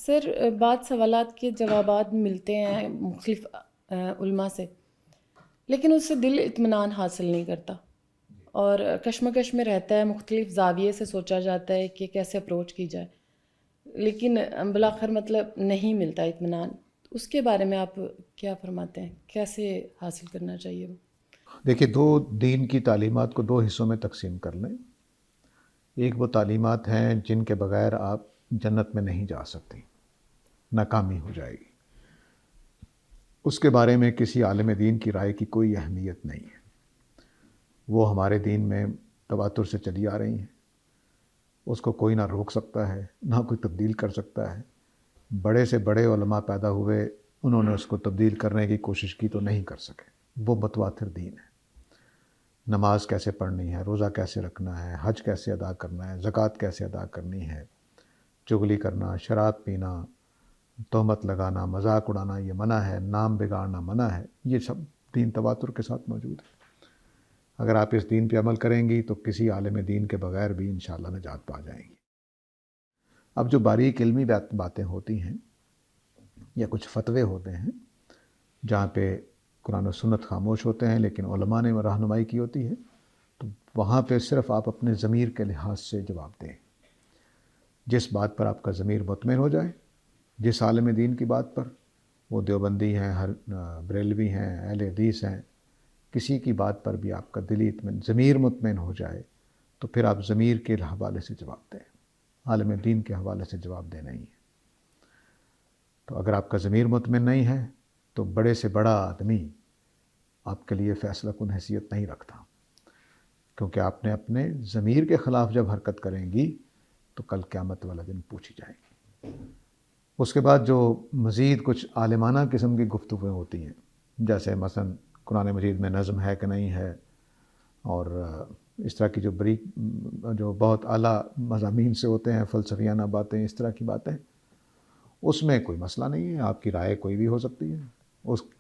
سر بعض سوالات کے جوابات ملتے ہیں مختلف علماء سے، لیکن اس سے دل اطمینان حاصل نہیں کرتا اور کشمکش میں رہتا ہے، مختلف زاویے سے سوچا جاتا ہے کہ کیسے اپروچ کی جائے، لیکن بالآخر مطلب نہیں ملتا اطمینان۔ اس کے بارے میں آپ کیا فرماتے ہیں؟ کیسے حاصل کرنا چاہیے وہ؟ دیکھیے، دو دین کی تعلیمات کو دو حصوں میں تقسیم کر لیں۔ ایک وہ تعلیمات ہیں جن کے بغیر آپ جنت میں نہیں جا سکتی، ناکامی ہو جائے گی، اس کے بارے میں کسی عالم دین کی رائے کی کوئی اہمیت نہیں ہے، وہ ہمارے دین میں تواتر سے چلی آ رہی ہیں، اس کو کوئی نہ روک سکتا ہے نہ کوئی تبدیل کر سکتا ہے۔ بڑے سے بڑے علماء پیدا ہوئے، انہوں نے اس کو تبدیل کرنے کی کوشش کی تو نہیں کر سکے، وہ متواتر دین ہے۔ نماز کیسے پڑھنی ہے، روزہ کیسے رکھنا ہے، حج کیسے ادا کرنا ہے، زکوٰۃ کیسے ادا کرنی ہے، چغلی کرنا، شراب پینا، تہمت لگانا، مذاق اڑانا یہ منع ہے، نام بگاڑنا منع ہے، یہ سب دین تواتر کے ساتھ موجود ہے۔ اگر آپ اس دین پہ عمل کریں گی تو کسی عالم دین کے بغیر بھی انشاءاللہ نجات پا جائیں گی۔ اب جو باریک علمی باتیں ہوتی ہیں یا کچھ فتوے ہوتے ہیں جہاں پہ قرآن و سنت خاموش ہوتے ہیں لیکن علماء نے رہنمائی کی ہوتی ہے، تو وہاں پہ صرف آپ اپنے ضمیر کے لحاظ سے جواب دیں۔ جس بات پر آپ کا ضمیر مطمئن ہو جائے، جس عالم دین کی بات پر، وہ دیوبندی ہیں، بریلوی ہیں، اہل حدیث ہیں، کسی کی بات پر بھی آپ کا دلی ضمیر مطمئن ہو جائے تو پھر آپ ضمیر کے حوالے سے جواب دیں، عالم دین کے حوالے سے جواب دینا ہی ہے۔ تو اگر آپ کا ضمیر مطمئن نہیں ہے تو بڑے سے بڑا آدمی آپ کے لیے فیصلہ کن حیثیت نہیں رکھتا، کیونکہ آپ نے اپنے ضمیر کے خلاف جب حرکت کریں گی تو کل قیامت والا دن پوچھی جائے گی۔ اس کے بعد جو مزید کچھ عالمانہ قسم کی گفتگویں ہوتی ہیں، جیسے مثلا قرآن مجید میں نظم ہے کہ نہیں ہے، اور اس طرح کی جو بہت اعلیٰ مضامین سے ہوتے ہیں، فلسفیانہ باتیں، اس طرح کی باتیں، اس میں کوئی مسئلہ نہیں ہے، آپ کی رائے کوئی بھی ہو سکتی ہے،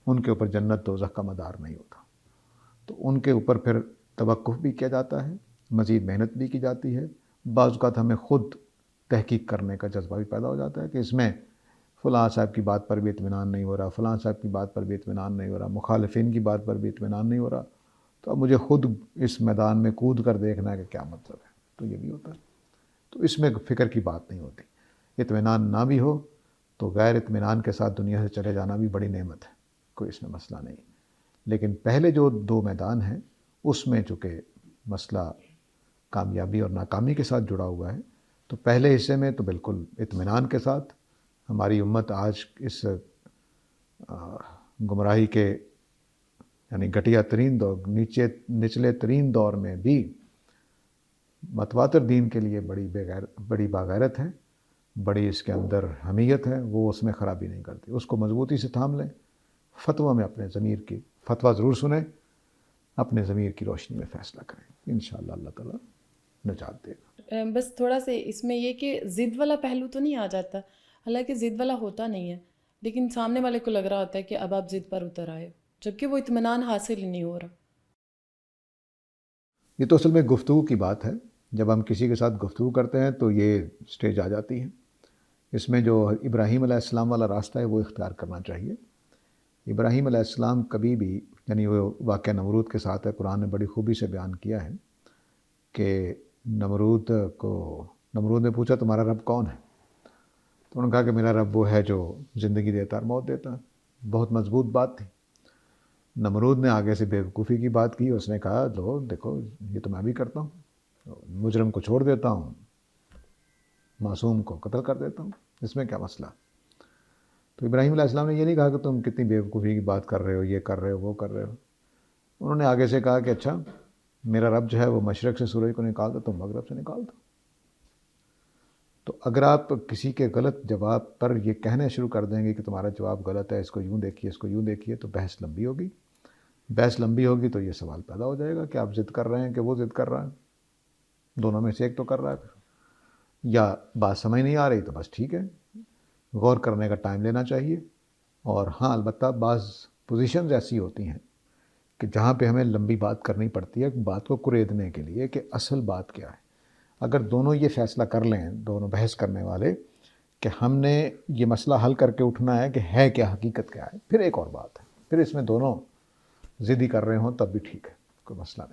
ان کے اوپر جنت دوزخ کا مدار نہیں ہوتا، تو ان کے اوپر پھر توقف بھی کیا جاتا ہے، مزید محنت بھی کی جاتی ہے۔ بعض اوقات ہمیں خود تحقیق کرنے کا جذبہ بھی پیدا ہو جاتا ہے کہ اس میں فلاں صاحب کی بات پر بھی اطمینان نہیں ہو رہا، فلاں صاحب کی بات پر بھی اطمینان نہیں ہو رہا، مخالفین کی بات پر بھی اطمینان نہیں ہو رہا، تو اب مجھے خود اس میدان میں کود کر دیکھنا ہے کہ کیا مطلب ہے، تو یہ بھی ہوتا ہے۔ تو اس میں فکر کی بات نہیں ہوتی۔ اطمینان نہ بھی ہو تو غیر اطمینان کے ساتھ دنیا سے چلے جانا بھی بڑی نعمت ہے، کوئی اس میں مسئلہ نہیں۔ لیکن پہلے جو دو میدان ہیں اس میں چونکہ مسئلہ کامیابی اور ناکامی کے ساتھ جڑا ہوا ہے، تو پہلے حصے میں تو بالکل اطمینان کے ساتھ ہماری امت آج اس گمراہی کے یعنی گھٹیا ترین دور، نچلے ترین دور میں بھی متواتر دین کے لیے بڑی باغیرت ہے، بڑی اس کے اندر حمیت ہے، وہ اس میں خرابی نہیں کرتی، اس کو مضبوطی سے تھام لیں۔ فتویٰ میں اپنے ضمیر کی فتویٰ ضرور سنیں، اپنے ضمیر کی روشنی میں فیصلہ کریں، انشاءاللہ اللہ تعالیٰ نجات دے گا۔ بس تھوڑا سا اس میں یہ کہ ضد والا پہلو تو نہیں آ جاتا، حالانکہ ضد والا ہوتا نہیں ہے، لیکن سامنے والے کو لگ رہا ہوتا ہے کہ اب آپ ضد پر اتر آئے، جبکہ وہ اطمینان حاصل ہی نہیں ہو رہا۔ یہ تو اصل میں گفتگو کی بات ہے، جب ہم کسی کے ساتھ گفتگو کرتے ہیں تو یہ سٹیج آ جاتی ہے۔ اس میں جو ابراہیم علیہ السلام والا راستہ ہے وہ اختیار کرنا چاہیے۔ ابراہیم علیہ السلام کبھی بھی، یعنی وہ واقعہ نمرود کے ساتھ ہے، قرآن نے بڑی خوبی سے بیان کیا ہے کہ نمرود نے پوچھا تمہارا رب کون ہے؟ تو انہوں نے کہا کہ میرا رب وہ ہے جو زندگی دیتا اور موت دیتا ہے۔ بہت مضبوط بات تھی۔ نمرود نے آگے سے بیوقوفی کی بات کی، اس نے کہا لو دیکھو یہ تو میں بھی کرتا ہوں، مجرم کو چھوڑ دیتا ہوں، معصوم کو قتل کر دیتا ہوں، اس میں کیا مسئلہ؟ تو ابراہیم علیہ السلام نے یہ نہیں کہا کہ تم کتنی بیوقوفی کی بات کر رہے ہو، یہ کر رہے ہو، وہ کر رہے ہو۔ انہوں نے آگے سے کہا کہ اچھا میرا رب جو ہے وہ مشرق سے سورج کو نکالتا، تم مغرب سے نکال دو۔ تو اگر آپ کسی کے غلط جواب پر یہ کہنے شروع کر دیں گے کہ تمہارا جواب غلط ہے، اس کو یوں دیکھیے، اس کو یوں دیکھیے، تو بحث لمبی ہوگی۔ بحث لمبی ہوگی تو یہ سوال پیدا ہو جائے گا کہ آپ ضد کر رہے ہیں کہ وہ ضد کر رہا ہے، دونوں میں سے ایک تو کر رہا ہے پھر، یا بات سمجھ نہیں آ رہی تو بس ٹھیک ہے، غور کرنے کا ٹائم لینا چاہیے۔ اور ہاں البتہ بعض پوزیشنز ایسی ہوتی ہیں کہ جہاں پہ ہمیں لمبی بات کرنی پڑتی ہے بات کو کریدنے کے لیے کہ اصل بات کیا ہے۔ اگر دونوں یہ فیصلہ کر لیں، دونوں بحث کرنے والے، کہ ہم نے یہ مسئلہ حل کر کے اٹھنا ہے کہ ہے کیا، حقیقت کیا ہے، پھر ایک اور بات ہے، پھر اس میں دونوں ضدی کر رہے ہوں تب بھی ٹھیک ہے، کوئی مسئلہ نہیں.